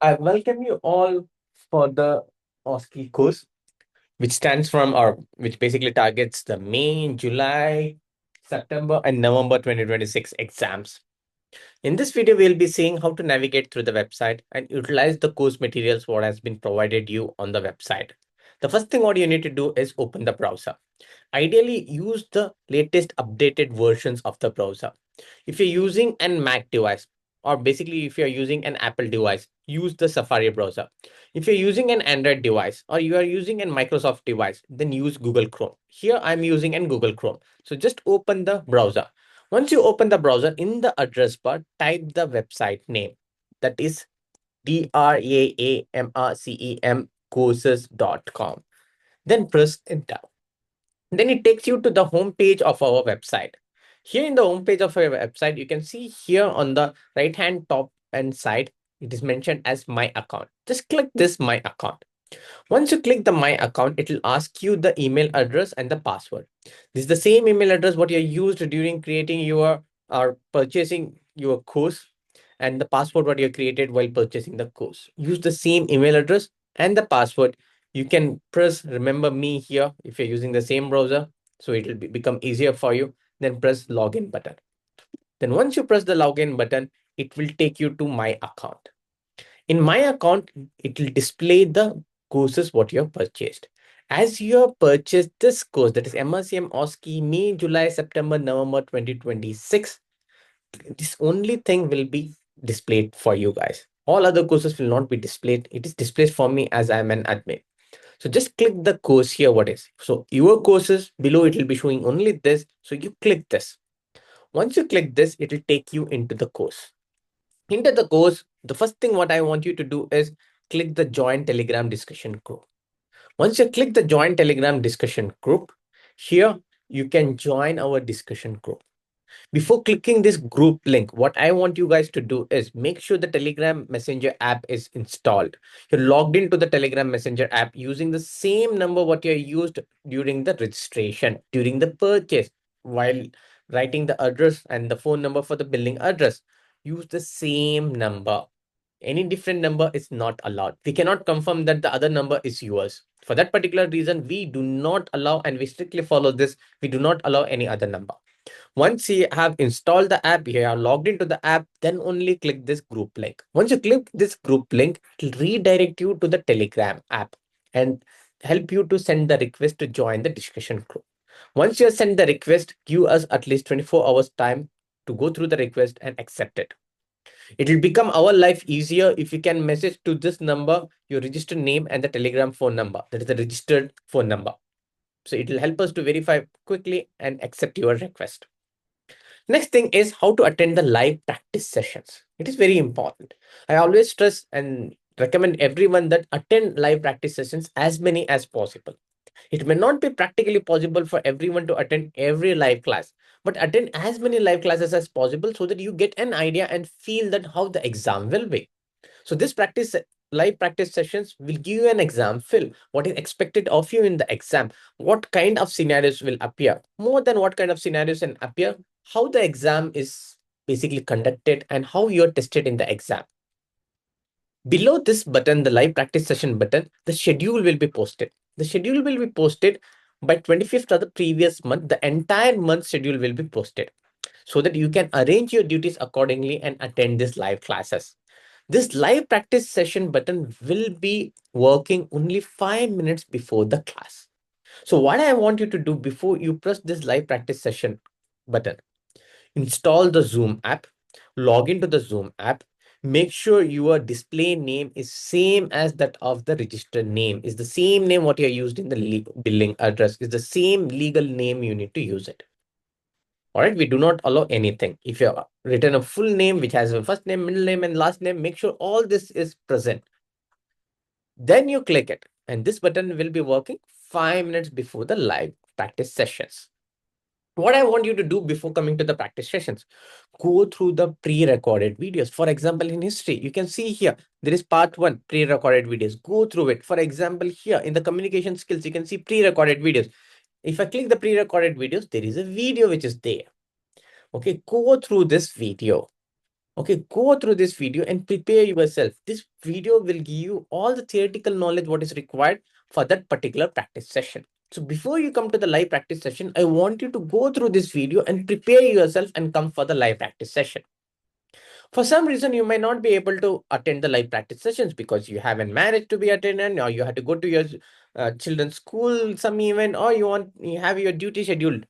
I welcome you all for the OSCE course, which stands from or which basically targets the May, July, September, and November 2026 exams. In this video, we'll be seeing how to navigate through the website and utilize the course materials what has been provided you on the website. The first thing what you need to do is open the browser. Ideally, use the latest updated versions of the browser. If you're using an Mac device, or basically if you're using an Apple device, use the Safari browser. If you're using an Android device or you are using a Microsoft device, then use Google Chrome. Here I'm using an Google Chrome. So just open the browser. Once you open the browser, in the address bar, type the website name. That is DRAAMRCEM courses.com. Then press enter. Then it takes you to the home page of our website. Here in the home page of our website, you can see here on the right hand top and side, it is mentioned as my account. Just click this my account. Once you click the my account, it will ask you the email address and the password. This is the same email address what you used during creating your or purchasing your course, and the password what you created while purchasing the course. Use the same email address and the password. You can press remember me here if you're using the same browser, so it will become easier for you. Then press login button. Then once you press the login button, it will take you to my account. In my account, it will display the courses what you have purchased. As you have purchased this course, that is MRCM OSCE May, July, September, November 2026, this only thing will be displayed for you guys. All other courses will not be displayed. It is displayed for me as I'm an admin. So just click the course here. What is? So your courses below, it will be showing only this. So you click this. Once you click this, it will take you into the course. Into the course, the first thing what I want you to do is click the join Telegram discussion group. Once you click the join Telegram discussion group, here you can join our discussion group. Before clicking this group link, what I want you guys to do is make sure the Telegram Messenger app is installed. You're logged into the Telegram Messenger app using the same number what you used during the registration, during the purchase, while writing the address and the phone number for the billing address. Use the same number. Any different number is not allowed. We cannot confirm that the other number is yours. For that particular reason, we do not allow, and we strictly follow this. We do not allow any other number. Once you have installed the app, you are logged into the app, then only click this group link. Once you click this group link, it will redirect you to the Telegram app and help you to send the request to join the discussion group. Once you send the request, give us at least 24 hours time to go through the request and accept it. It will become our life easier if you can message to this number your registered name and the Telegram phone number. That is the registered phone number. So it will help us to verify quickly and accept your request. Next thing is how to attend the live practice sessions. It is very important. I always stress and recommend everyone that attend live practice sessions as many as possible. It may not be practically possible for everyone to attend every live class, but attend as many live classes as possible so that you get an idea and feel that how the exam will be. So this live practice sessions will give you an exam feel, what is expected of you in the exam, what kind of scenarios will appear, more than what kind of scenarios can appear, how the exam is basically conducted and how you're tested in the exam. Below this button, the live practice session button, the schedule will be posted. The schedule will be posted by 25th of the previous month. The entire month schedule will be posted so that you can arrange your duties accordingly and attend these live classes. This live practice session button will be working only 5 minutes before the class. So what I want you to do before you press this live practice session button, install the Zoom app, log into the Zoom app, make sure your display name is same as that of the registered name, is the same name what you used in the billing address, is the same legal name you need to use it. All right, we do not allow anything. If you have written a full name which has a first name, middle name, and last name, make sure all this is present. Then you click it, and this button will be working 5 minutes before the live practice sessions. What I want you to do before coming to the practice sessions, go through the pre-recorded videos. For example, in history, you can see here, there is part 1, pre-recorded videos. Go through it. For example, here in the communication skills, you can see pre-recorded videos. If I click the pre-recorded videos, there is a video which is there. Okay, go through this video. Okay, go through this video and prepare yourself. This video will give you all the theoretical knowledge what is required for that particular practice session. So before you come to the live practice session, I want you to go through this video and prepare yourself and come for the live practice session. For some reason, you may not be able to attend the live practice sessions because you haven't managed to be attended, or you had to go to your children's school, some event, or you have your duty scheduled.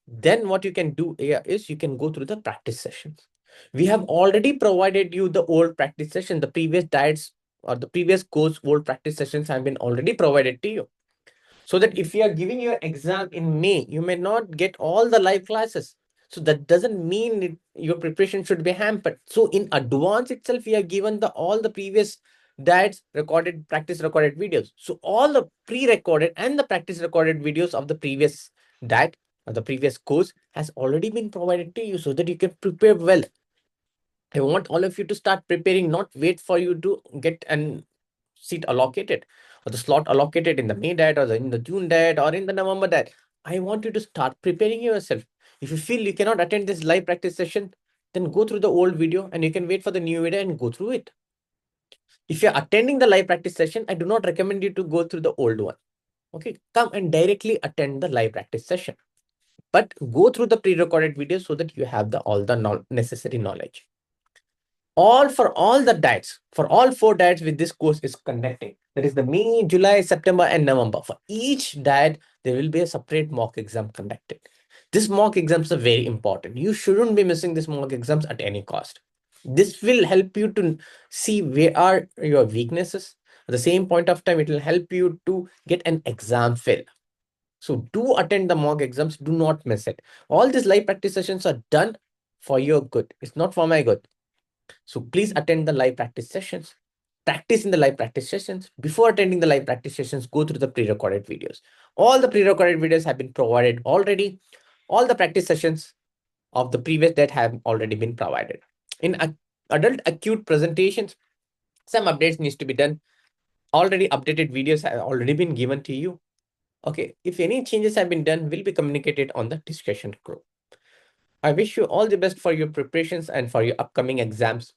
Then what you can do here is you can go through the practice sessions. We have already provided you the old practice session, the previous diets or the previous course old practice sessions have been already provided to you. So that if you are giving your exam in May, you may not get all the live classes. So that doesn't mean your preparation should be hampered. So in advance itself, we are given all the previous diets recorded, practice recorded videos. So all the pre-recorded and the practice recorded videos of the previous diet or the previous course has already been provided to you so that you can prepare well. I want all of you to start preparing, not wait for you to get an seat allocated or the slot allocated in the May diet or in the June diet or in the November diet. I want you to start preparing yourself. If you feel you cannot attend this live practice session, then go through the old video and you can wait for the new video and go through it. If you're attending the live practice session, I do not recommend you to go through the old one. Okay, come and directly attend the live practice session. But go through the pre-recorded video so that you have all the necessary knowledge. All the diets, for all 4 diets with this course is conducting. That is the May, July, September, and November. For each diet, there will be a separate mock exam conducted. This mock exams are very important. You shouldn't be missing these mock exams at any cost. This will help you to see where are your weaknesses. At the same point of time, it will help you to get an exam fill. So do attend the mock exams. Do not miss it. All these live practice sessions are done for your good. It's not for my good. So please attend the live practice sessions. Practice in the live practice sessions. Before attending the live practice sessions, go through the pre-recorded videos. All the pre-recorded videos have been provided already. All the practice sessions of the previous that have already been provided. In adult acute presentations, some updates needs to be done. Already updated videos have already been given to you. Okay, if any changes have been done, will be communicated on the discussion group. I wish you all the best for your preparations and for your upcoming exams.